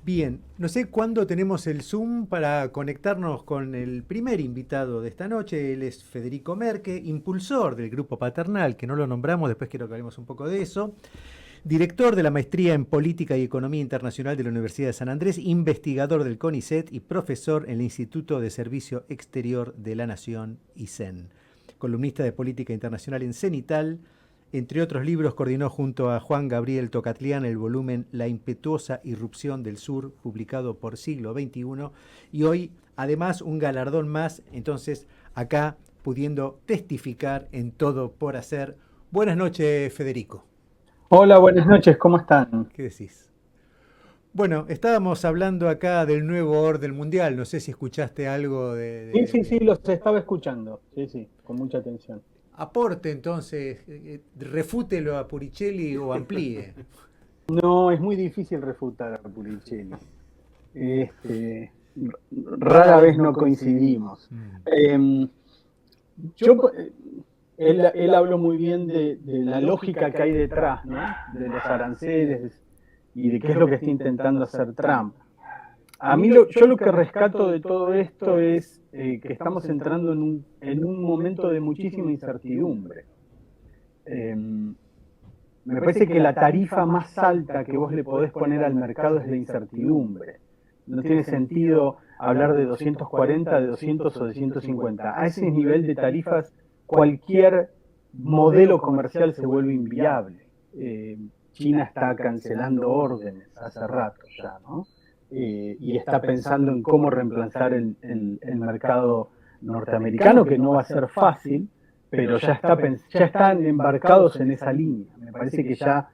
Bien, no sé cuándo tenemos el Zoom para conectarnos con el primer invitado de esta noche. Él es Federico Merque, impulsor del Grupo Paternal, que no lo nombramos, después quiero que hablemos un poco de eso. Director de la Maestría en Política y Economía Internacional de la Universidad de San Andrés, investigador del CONICET y profesor en el Instituto de Servicio Exterior de la Nación, ISEN. Columnista de Política Internacional en Cenital. Entre otros libros, coordinó junto a Juan Gabriel Tocatlián el volumen La impetuosa irrupción del sur, publicado por Siglo XXI, y hoy, además, un galardón más, entonces, acá pudiendo testificar en Todo por Hacer. Buenas noches, Federico. Hola, buenas noches, ¿cómo están? ¿Qué decís? Bueno, estábamos hablando acá del nuevo orden mundial, no sé si escuchaste algo Sí, sí, sí, los estaba escuchando, sí, sí, con mucha atención. Aporte entonces, refútelo a Puricelli o amplíe. No, es muy difícil refutar a Puricelli. Rara vez no coincidimos. Mm. Eh, yo, él habló muy bien de la lógica que hay detrás, ¿no? De los aranceles y de qué es lo que está intentando hacer Trump. A mí yo lo que rescato de todo esto es que estamos entrando en un momento de muchísima incertidumbre. Eh, Me parece que la tarifa más alta que vos le podés poner al mercado es la incertidumbre. No tiene sentido hablar de 240, de 200 o de 150. A ese nivel de tarifas, cualquier modelo comercial se vuelve inviable. China está cancelando órdenes hace rato ya, ¿no? Y está pensando en cómo reemplazar el mercado norteamericano, que no va a ser fácil, pero ya están embarcados en esa línea. Me parece que ya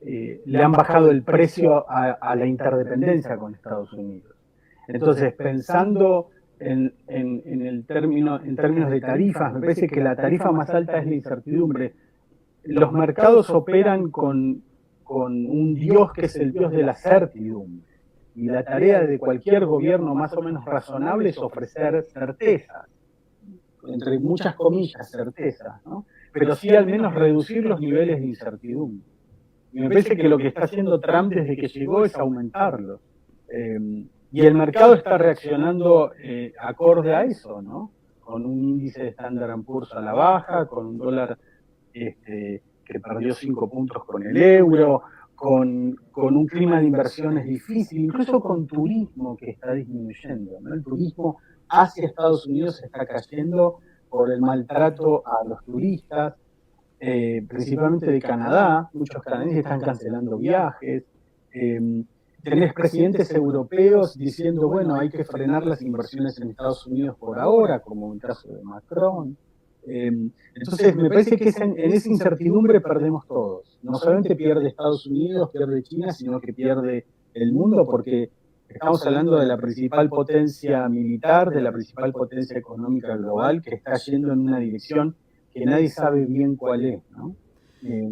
le han bajado el precio a la interdependencia con Estados Unidos. Entonces, pensando en términos de tarifas, me parece que la tarifa más alta es la incertidumbre. Los mercados operan con un dios que es el dios de la certidumbre. Y la tarea de cualquier gobierno más o menos razonable es ofrecer certezas, entre muchas comillas, certezas, ¿no? Pero sí al menos reducir los niveles de incertidumbre. Y me parece que lo que está haciendo Trump desde que llegó es aumentarlo. Y el mercado está reaccionando acorde a eso, ¿no? Con un índice de Standard Poor's a la baja, con un dólar que perdió 5 puntos con el euro, con un clima de inversiones difícil, incluso con turismo que está disminuyendo, ¿no? El turismo hacia Estados Unidos está cayendo por el maltrato a los turistas, principalmente de Canadá. Muchos canadienses están cancelando viajes. Eh, Tenés presidentes europeos diciendo, bueno, hay que frenar las inversiones en Estados Unidos por ahora, como el caso de Macron. Eh, entonces, me parece que en esa incertidumbre perdemos todos. No solamente pierde Estados Unidos, pierde China, sino que pierde el mundo, porque estamos hablando de la principal potencia militar, de la principal potencia económica global, que está yendo en una dirección que nadie sabe bien cuál es, ¿no?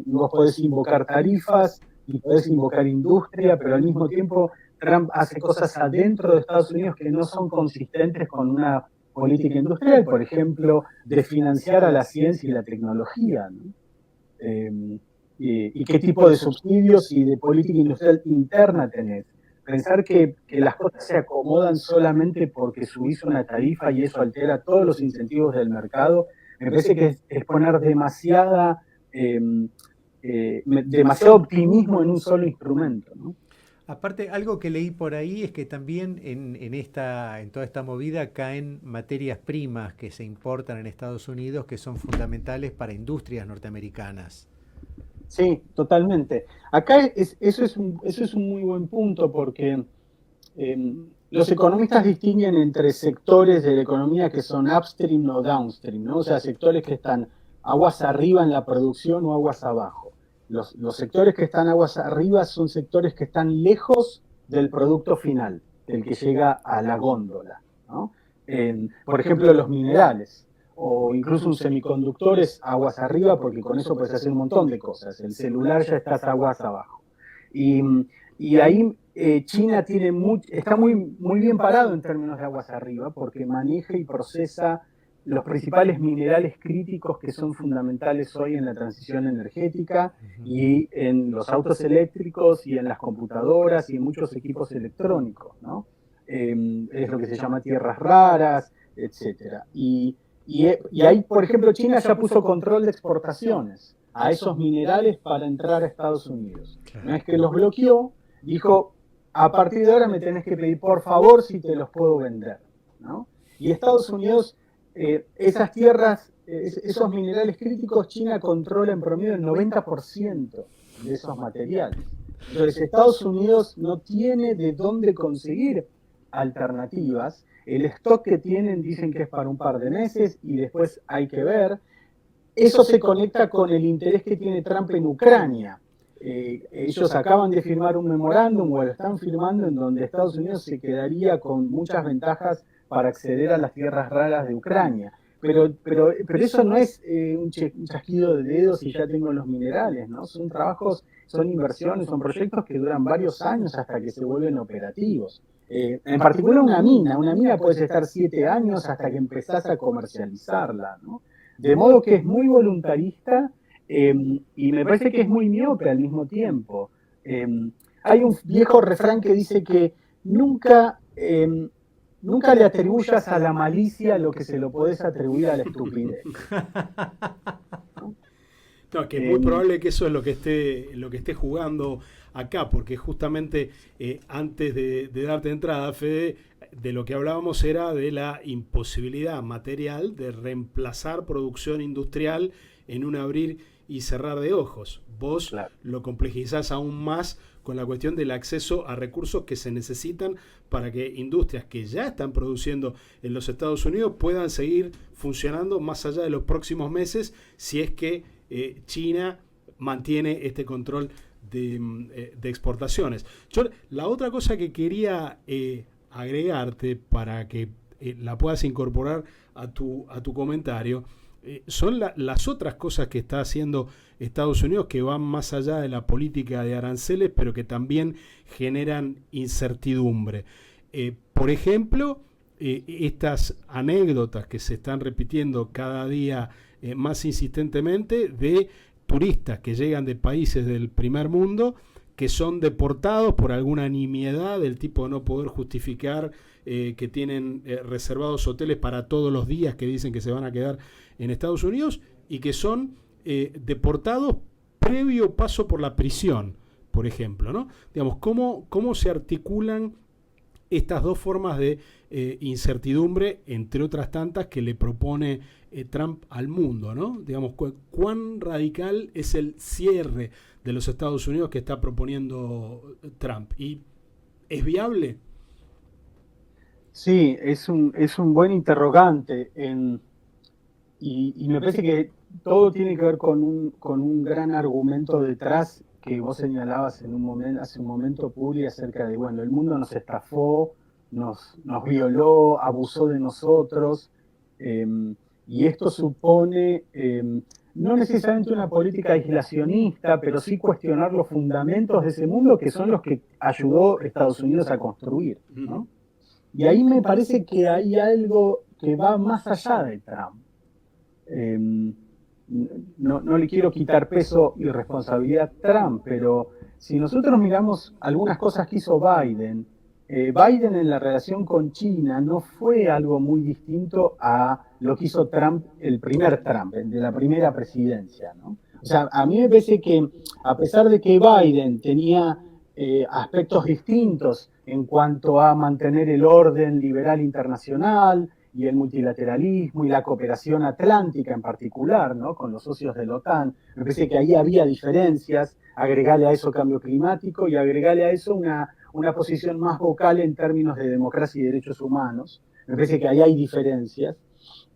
Vos podés invocar tarifas y podés invocar industria, pero al mismo tiempo Trump hace cosas adentro de Estados Unidos que no son consistentes con una política industrial, por ejemplo, de financiar a la ciencia y la tecnología, ¿no? Y qué tipo de subsidios y de política industrial interna tenés. Pensar que las cosas se acomodan solamente porque subís una tarifa y eso altera todos los incentivos del mercado, me parece que es poner demasiado optimismo en un solo instrumento, ¿no? Aparte, algo que leí por ahí es que también en toda esta movida caen materias primas que se importan en Estados Unidos que son fundamentales para industrias norteamericanas. Sí, totalmente. Acá eso es un muy buen punto porque los economistas distinguen entre sectores de la economía que son upstream o downstream, ¿no? O sea, sectores que están aguas arriba en la producción o aguas abajo. Los sectores que están aguas arriba son sectores que están lejos del producto final, del que llega a la góndola, ¿no? Por ejemplo, los minerales o incluso un semiconductor es aguas arriba porque con eso puedes hacer un montón de cosas. El celular ya está aguas abajo. Y, y ahí China está muy bien parado en términos de aguas arriba porque maneja y procesa los principales minerales críticos que son fundamentales hoy en la transición energética y en los autos eléctricos y en las computadoras y en muchos equipos electrónicos, ¿no? Es lo que se llama tierras raras, etcétera. Y ahí, por ejemplo, China ya puso control de exportaciones a esos minerales para entrar a Estados Unidos. No es que los bloqueó, dijo, a partir de ahora me tenés que pedir por favor si te los puedo vender, ¿no? Y Estados Unidos, esas tierras, esos minerales críticos, China controla en promedio el 90% de esos materiales. Entonces Estados Unidos no tiene de dónde conseguir alternativas. El stock que tienen dicen que es para un par de meses y después hay que ver. Eso se conecta con el interés que tiene Trump en Ucrania. Ellos acaban de firmar un memorándum o lo están firmando en donde Estados Unidos se quedaría con muchas ventajas para acceder a las tierras raras de Ucrania. Pero eso no es un chasquido de dedos y ya tengo los minerales, ¿no? Son trabajos, son inversiones, son proyectos que duran varios años hasta que se vuelven operativos. En particular una mina puedes estar 7 años hasta que empezás a comercializarla, ¿no? De modo que es muy voluntarista y me parece que es muy miope al mismo tiempo. Hay un viejo refrán que dice que nunca le atribuyas a la malicia lo que se lo podés atribuir a la estupidez. No, que es muy probable que eso es lo que esté jugando acá, porque justamente antes de darte entrada, Fede, de lo que hablábamos era de la imposibilidad material de reemplazar producción industrial en un abrir y cerrar de ojos. Vos lo complejizás aún más con la cuestión del acceso a recursos que se necesitan para que industrias que ya están produciendo en los Estados Unidos puedan seguir funcionando más allá de los próximos meses, si es que China mantiene este control de exportaciones. La otra cosa que quería agregarte para que la puedas incorporar a tu comentario son las otras cosas que está haciendo Estados Unidos que van más allá de la política de aranceles, pero que también generan incertidumbre. Por ejemplo, estas anécdotas que se están repitiendo cada día más insistentemente de turistas que llegan de países del primer mundo que son deportados por alguna nimiedad del tipo de no poder justificar que tienen reservados hoteles para todos los días que dicen que se van a quedar en Estados Unidos y que son deportados previo paso por la prisión, por ejemplo, ¿no? Digamos, ¿cómo se articulan estas dos formas de incertidumbre, entre otras tantas, que le propone Trump al mundo, ¿no? Digamos, ¿cuán radical es el cierre de los Estados Unidos que está proponiendo Trump? ¿Y es viable? Sí, es un buen interrogante. Y me parece que todo tiene que ver con un gran argumento detrás que vos señalabas hace un momento, Puli, acerca de, bueno, el mundo nos estafó, nos violó, abusó de nosotros, y esto supone no necesariamente una política aislacionista, pero sí cuestionar los fundamentos de ese mundo que son los que ayudó Estados Unidos a construir, ¿no? Y ahí me parece que hay algo que va más allá de Trump. No le quiero quitar peso y responsabilidad a Trump, pero si nosotros miramos algunas cosas que hizo Biden, Biden en la relación con China no fue algo muy distinto a lo que hizo Trump, el primer Trump, el de la primera presidencia, ¿no? O sea, a mí me parece que a pesar de que Biden tenía aspectos distintos en cuanto a mantener el orden liberal internacional y el multilateralismo y la cooperación atlántica en particular, ¿no? Con los socios de la OTAN, me parece que ahí había diferencias, agregarle a eso cambio climático y agregarle a eso una posición más vocal en términos de democracia y derechos humanos. Me parece que ahí hay diferencias.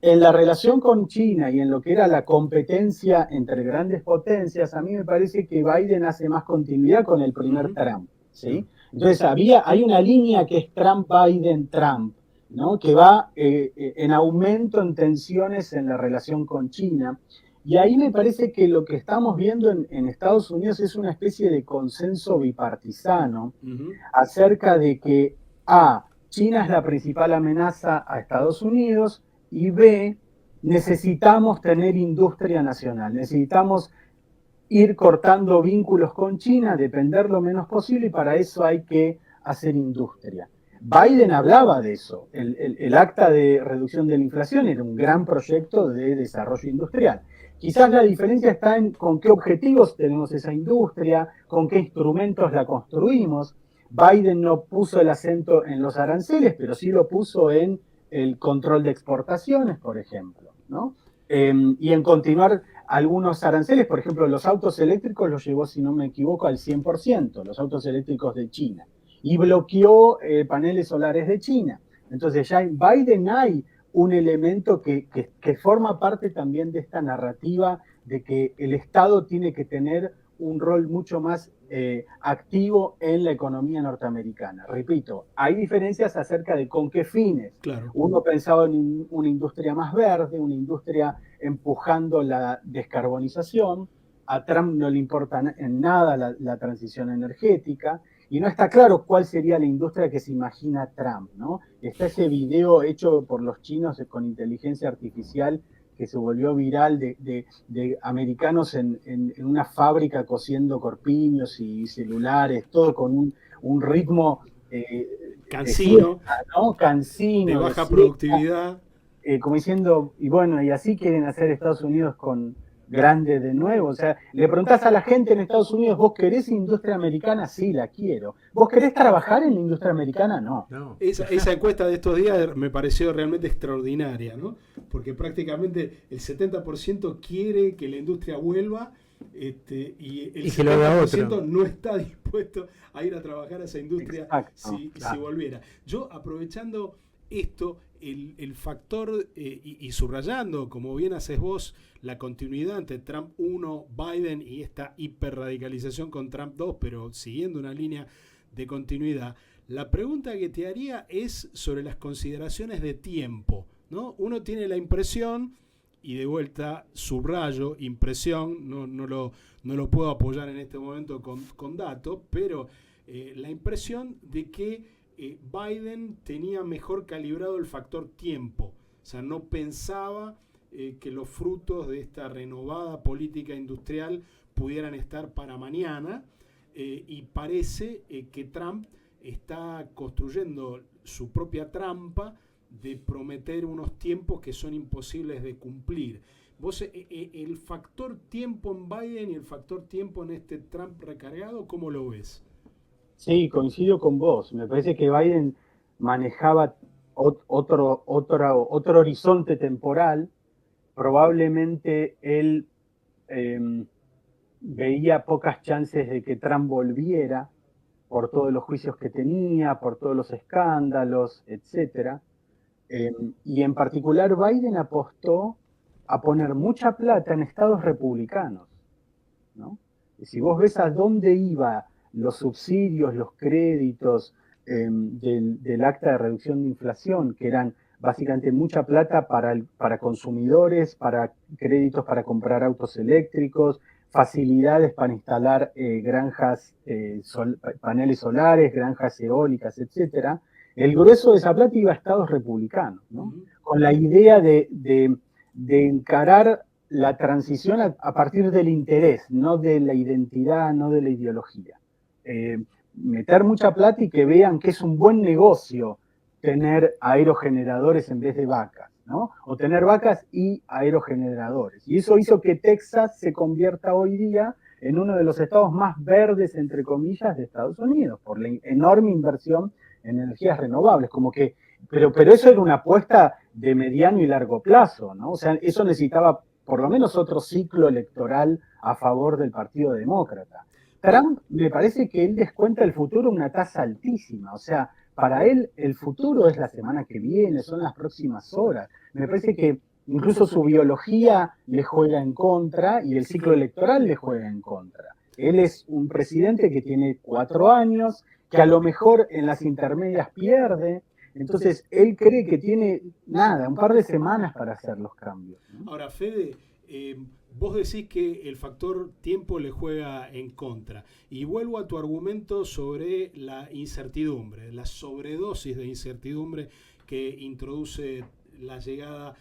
En la relación con China y en lo que era la competencia entre grandes potencias, a mí me parece que Biden hace más continuidad con el primer Trump, ¿sí? Entonces hay una línea que es Trump-Biden-Trump, ¿no? Que va en aumento en tensiones en la relación con China. Y ahí me parece que lo que estamos viendo en Estados Unidos es una especie de consenso bipartisano acerca de que, A, China es la principal amenaza a Estados Unidos, y B, necesitamos tener industria nacional, necesitamos ir cortando vínculos con China, depender lo menos posible, y para eso hay que hacer industria. Biden hablaba de eso. El acta de reducción de la inflación era un gran proyecto de desarrollo industrial. Quizás la diferencia está en con qué objetivos tenemos esa industria, con qué instrumentos la construimos. Biden no puso el acento en los aranceles, pero sí lo puso en el control de exportaciones, por ejemplo, ¿no? Y en continuar algunos aranceles, por ejemplo, los autos eléctricos los llevó, si no me equivoco, al 100%, los autos eléctricos de China, y bloqueó paneles solares de China. Entonces ya en Biden hay un elemento que forma parte también de esta narrativa de que el Estado tiene que tener un rol mucho más activo en la economía norteamericana. Repito, hay diferencias acerca de con qué fines. Claro. Uno pensaba en una industria más verde, una industria empujando la descarbonización. A Trump no le importa en nada la transición energética. Y no está claro cuál sería la industria que se imagina Trump, ¿no? Está ese video hecho por los chinos con inteligencia artificial que se volvió viral de americanos en una fábrica cosiendo corpiños y celulares, todo con un ritmo cansino, ¿no? Cansino, de baja productividad. Como diciendo, y bueno, y así quieren hacer Estados Unidos con grande de nuevo. O sea, le preguntás a la gente en Estados Unidos, ¿vos querés industria americana? Sí, la quiero. ¿Vos querés trabajar en la industria americana? No. Esa encuesta de estos días me pareció realmente extraordinaria, ¿no? Porque prácticamente el 70% quiere que la industria vuelva y el 70% no está dispuesto a ir a trabajar a esa industria. Exacto, si volviera. Yo, aprovechando esto, el factor y subrayando, como bien haces vos, la continuidad entre Trump 1, Biden y esta hiperradicalización con Trump 2, pero siguiendo una línea de continuidad, la pregunta que te haría es sobre las consideraciones de tiempo, ¿no? Uno tiene la impresión, y de vuelta subrayo, impresión, no lo puedo apoyar en este momento con datos, pero la impresión de que Biden tenía mejor calibrado el factor tiempo, o sea, no pensaba que los frutos de esta renovada política industrial pudieran estar para mañana, y parece que Trump está construyendo su propia trampa de prometer unos tiempos que son imposibles de cumplir. Vos, el factor tiempo en Biden y el factor tiempo en este Trump recargado, ¿cómo lo ves? Sí, coincido con vos. Me parece que Biden manejaba otro horizonte temporal. Probablemente él veía pocas chances de que Trump volviera por todos los juicios que tenía, por todos los escándalos, etc. Y en particular Biden apostó a poner mucha plata en estados republicanos, ¿no? Y si vos ves a dónde iba los subsidios, los créditos del acta de reducción de inflación, que eran básicamente mucha plata para consumidores, para créditos para comprar autos eléctricos, facilidades para instalar granjas, paneles solares, granjas eólicas, etcétera. El grueso de esa plata iba a estados republicanos, ¿no? Con la idea de encarar la transición a partir del interés, no de la identidad, no de la ideología. Meter mucha plata y que vean que es un buen negocio tener aerogeneradores en vez de vacas, ¿no? O tener vacas y aerogeneradores. Y eso hizo que Texas se convierta hoy día en uno de los estados más verdes, entre comillas, de Estados Unidos, por la enorme inversión en energías renovables. Pero eso era una apuesta de mediano y largo plazo, ¿no? O sea, eso necesitaba por lo menos otro ciclo electoral a favor del Partido Demócrata. Trump, me parece que él descuenta el futuro a una tasa altísima. O sea, para él el futuro es la semana que viene, son las próximas horas. Me parece que incluso su biología le juega en contra y el ciclo electoral le juega en contra. Él es un presidente que tiene 4 años, que a lo mejor en las intermedias pierde. Entonces, él cree que tiene, un par de semanas para hacer los cambios, ¿no? Ahora, Fede, vos decís que el factor tiempo le juega en contra. Y vuelvo a tu argumento sobre la incertidumbre, la sobredosis de incertidumbre que introduce la llegada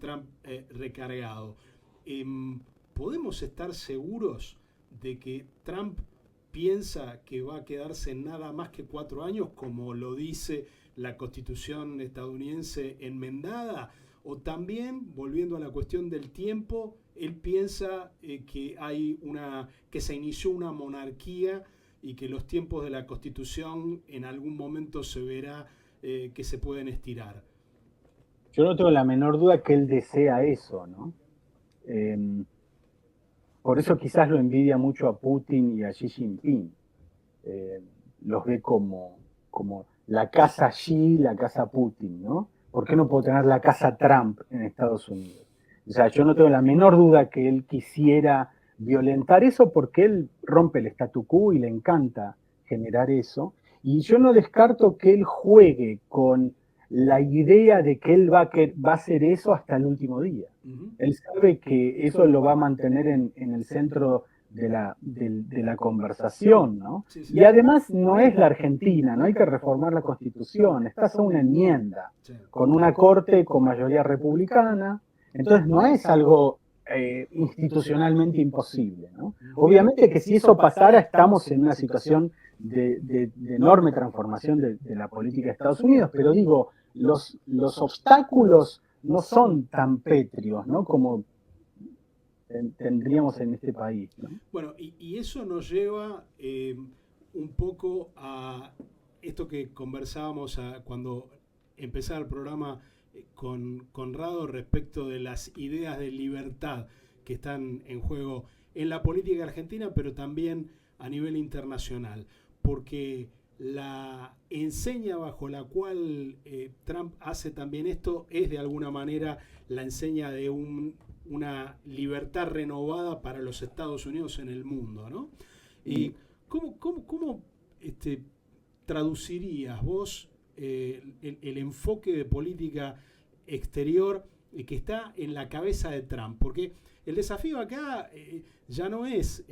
Trump recargado. ¿Podemos estar seguros de que Trump piensa que va a quedarse nada más que 4 años, como lo dice la Constitución estadounidense enmendada? O también, volviendo a la cuestión del tiempo, él piensa que se inició una monarquía y que los tiempos de la Constitución en algún momento se verá que se pueden estirar. Yo no tengo la menor duda que él desea eso, ¿no? Por eso quizás lo envidia mucho a Putin y a Xi Jinping. Los ve como la casa Xi, la casa Putin, ¿no? ¿Por qué no puedo tener la casa Trump en Estados Unidos? O sea, yo no tengo la menor duda que él quisiera violentar eso porque él rompe el statu quo y le encanta generar eso. Y yo no descarto que él juegue con la idea de que él va a hacer eso hasta el último día. Él sabe que eso lo va a mantener en el centro de la conversación, ¿no? Sí, sí. Y además no es la Argentina, no hay que reformar la Constitución, estás a una enmienda con una corte con mayoría republicana, entonces no es algo institucionalmente imposible, ¿no? Obviamente que si eso pasara estamos en una situación de enorme transformación de la política de Estados Unidos, pero digo, los obstáculos no son tan pétreos, ¿no? Como tendríamos en este país, ¿no? Bueno, y eso nos lleva un poco a esto que conversábamos cuando empezaba el programa con Conrado respecto de las ideas de libertad que están en juego en la política argentina, pero también a nivel internacional, porque la enseña bajo la cual Trump hace también esto es de alguna manera la enseña de una libertad renovada para los Estados Unidos en el mundo, ¿no? ¿Y cómo traducirías vos el enfoque de política exterior que está en la cabeza de Trump? Porque el desafío acá ya no es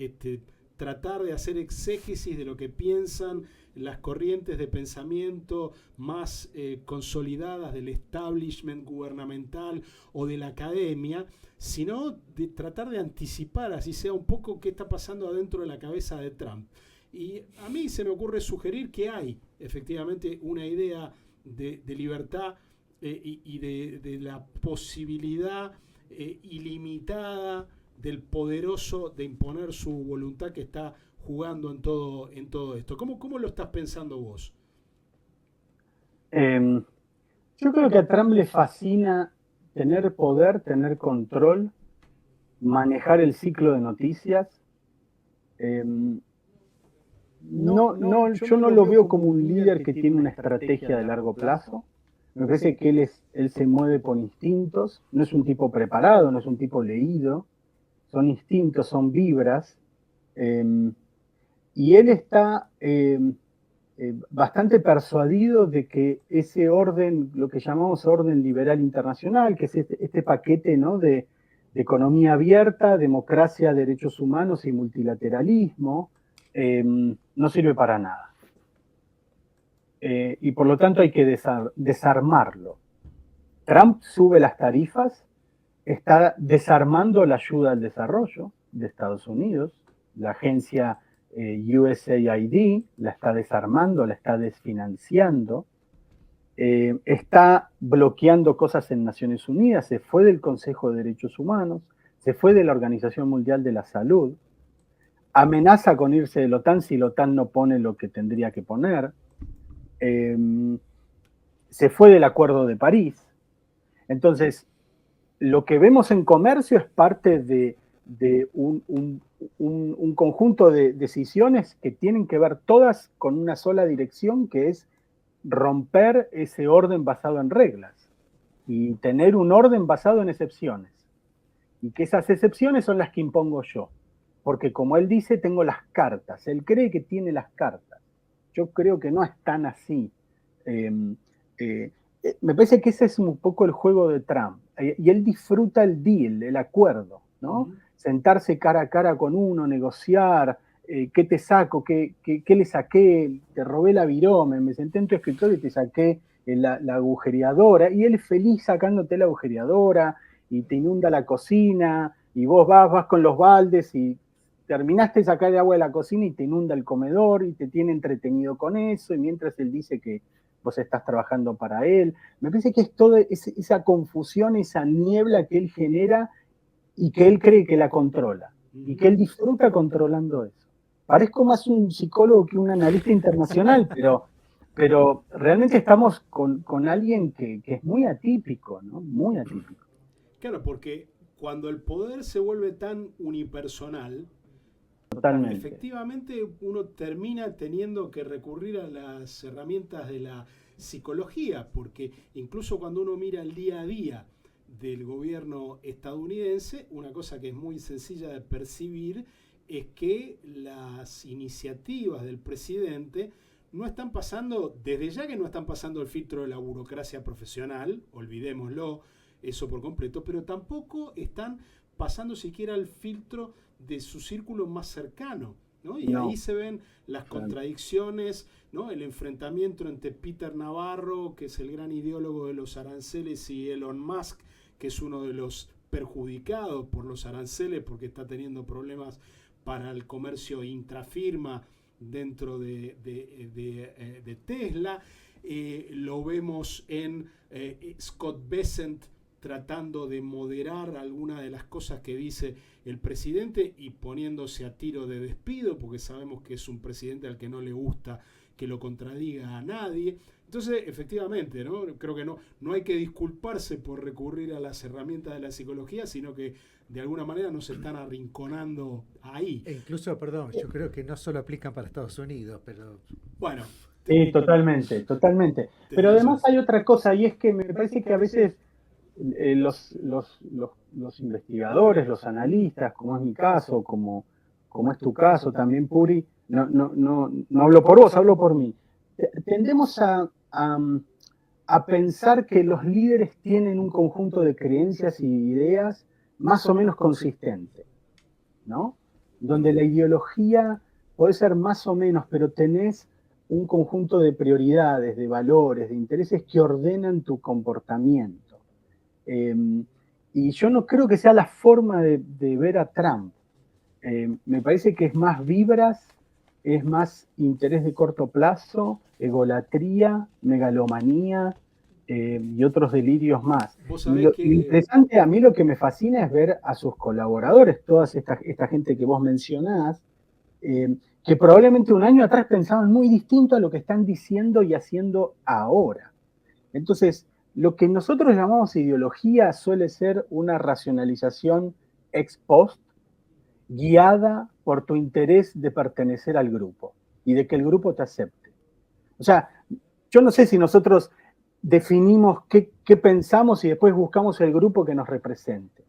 tratar de hacer exégesis de lo que piensan las corrientes de pensamiento más consolidadas del establishment gubernamental o de la academia, sino de tratar de anticipar, así sea un poco, qué está pasando adentro de la cabeza de Trump. Y a mí se me ocurre sugerir que hay efectivamente una idea de libertad y de la posibilidad ilimitada del poderoso de imponer su voluntad que está jugando en todo esto. ¿Cómo lo estás pensando vos? Yo creo que a Trump le fascina tener poder, tener control, manejar el ciclo de noticias. Yo no lo veo como un líder que tiene una estrategia de largo plazo. Me parece que él se mueve por instintos, no es un tipo preparado, no es un tipo leído, son instintos, son vibras, y él está bastante persuadido de que ese orden, lo que llamamos orden liberal internacional, que es este paquete, ¿no?, de economía abierta, democracia, derechos humanos y multilateralismo, no sirve para nada. Y por lo tanto hay que desarmarlo. Trump sube las tarifas, está desarmando la ayuda al desarrollo de Estados Unidos, la agencia USAID la está desarmando, la está desfinanciando, está bloqueando cosas en Naciones Unidas, se fue del Consejo de Derechos Humanos, se fue de la Organización Mundial de la Salud, amenaza con irse de la OTAN si la OTAN no pone lo que tendría que poner, se fue del Acuerdo de París. Entonces, lo que vemos en comercio es parte de un conjunto de decisiones que tienen que ver todas con una sola dirección, que es romper ese orden basado en reglas y tener un orden basado en excepciones. Y que esas excepciones son las que impongo yo. Porque como él dice, tengo las cartas. Él cree que tiene las cartas. Yo creo que no es tan así. Me parece que ese es un poco el juego de Trump. Y él disfruta el deal, el acuerdo, ¿no? Sentarse cara a cara con uno, negociar, ¿qué te saco? ¿Qué le saqué? Te robé la virome, me senté en tu escritorio y te saqué la agujereadora, y él es feliz sacándote la agujereadora, y te inunda la cocina, y vos vas con los baldes y terminaste de sacar el agua de la cocina y te inunda el comedor y te tiene entretenido con eso, y mientras él dice que vos estás trabajando para él. Me parece que es toda esa confusión, esa niebla que él genera y que él cree que la controla y que él disfruta controlando eso. Parezco más un psicólogo que un analista internacional, pero realmente estamos con alguien que es muy atípico, ¿no? Muy atípico. Claro, porque cuando el poder se vuelve tan unipersonal, totalmente, efectivamente uno termina teniendo que recurrir a las herramientas de la psicología, porque incluso cuando uno mira el día a día del gobierno estadounidense, una cosa que es muy sencilla de percibir es que las iniciativas del presidente no están pasando, desde ya que no están pasando el filtro de la burocracia profesional, olvidémoslo, eso por completo, pero tampoco están pasando siquiera el filtro de su círculo más cercano, ¿no? Y ahí se ven las contradicciones, ¿no? El enfrentamiento entre Peter Navarro, que es el gran ideólogo de los aranceles, y Elon Musk, que es uno de los perjudicados por los aranceles porque está teniendo problemas para el comercio intrafirma dentro de Tesla. Lo vemos en Scott Bessent tratando de moderar algunas de las cosas que dice el presidente y poniéndose a tiro de despido, porque sabemos que es un presidente al que no le gusta que lo contradiga a nadie. Entonces, efectivamente, ¿no? Creo que no hay que disculparse por recurrir a las herramientas de la psicología, sino que de alguna manera nos están arrinconando ahí. E incluso, perdón, yo creo que no solo aplican para Estados Unidos, pero... Bueno. Sí, totalmente. Pero además hay otra cosa, y es que me parece que a veces los investigadores, los analistas, como es mi caso, como es tu caso también, Puri, no hablo por vos, hablo por mí. Tendemos a pensar que los líderes tienen un conjunto de creencias y ideas más o menos consistentes, ¿no? Donde la ideología puede ser más o menos, pero tenés un conjunto de prioridades, de valores, de intereses que ordenan tu comportamiento. Y yo no creo que sea la forma de ver a Trump. Me parece que es más vibras, es más interés de corto plazo, egolatría, megalomanía y otros delirios más. Lo interesante, a mí lo que me fascina es ver a sus colaboradores, toda esta gente que vos mencionás, que probablemente un año atrás pensaban muy distinto a lo que están diciendo y haciendo ahora. Entonces, lo que nosotros llamamos ideología suele ser una racionalización ex post, guiada por tu interés de pertenecer al grupo y de que el grupo te acepte. O sea, yo no sé si nosotros definimos qué pensamos y después buscamos el grupo que nos represente.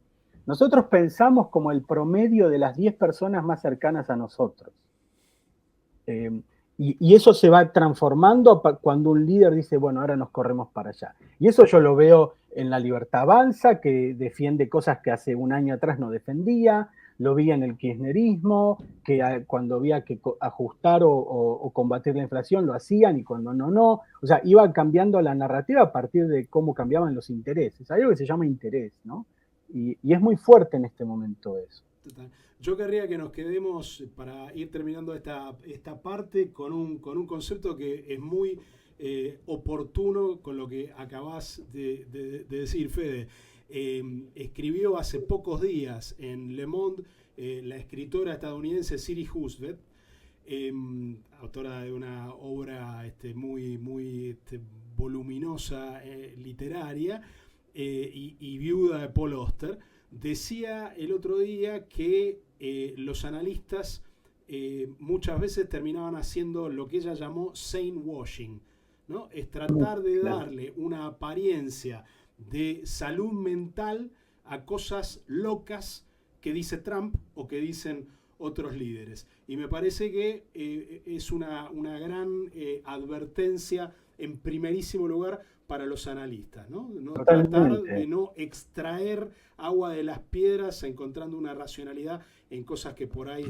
Nosotros pensamos como el promedio de las 10 personas más cercanas a nosotros. Y eso se va transformando cuando un líder dice, bueno, ahora nos corremos para allá. Y eso yo lo veo en La Libertad Avanza, que defiende cosas que hace un año atrás no defendía. Lo vi en el kirchnerismo, que cuando había que ajustar o combatir la inflación lo hacían y cuando no. O sea, iba cambiando la narrativa a partir de cómo cambiaban los intereses. Hay algo que se llama interés, ¿no? Y es muy fuerte en este momento eso. Total. Yo querría que nos quedemos, para ir terminando esta parte, con un concepto que es muy oportuno con lo que acabás de decir, Fede. Escribió hace pocos días en Le Monde la escritora estadounidense Siri Hustvedt, autora de una obra muy voluminosa, literaria, y viuda de Paul Auster. Decía el otro día que los analistas muchas veces terminaban haciendo lo que ella llamó sane washing, ¿no? Es tratar de darle una apariencia de salud mental a cosas locas que dice Trump o que dicen otros líderes. Y me parece que es una gran advertencia en primerísimo lugar para los analistas, ¿no? Tratar de no extraer agua de las piedras encontrando una racionalidad en cosas que por ahí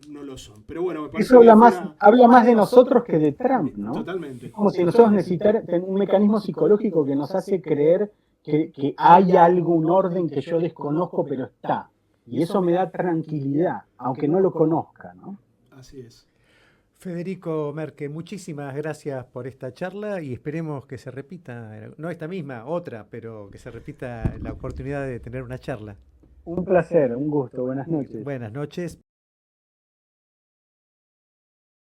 no lo son. Pero bueno, me parece Eso habla que más, habla más de nosotros que de Trump, ¿no? Totalmente. Es como si nosotros necesitáramos un mecanismo psicológico que nos hace creer que hay algún orden que yo desconozco, pero está. Y eso me da tranquilidad, aunque no lo conozca, ¿no? Así es. Federico Merque, muchísimas gracias por esta charla y esperemos que se repita, no esta misma, otra, pero que se repita la oportunidad de tener una charla. Un placer, un gusto, buenas noches. Buenas noches.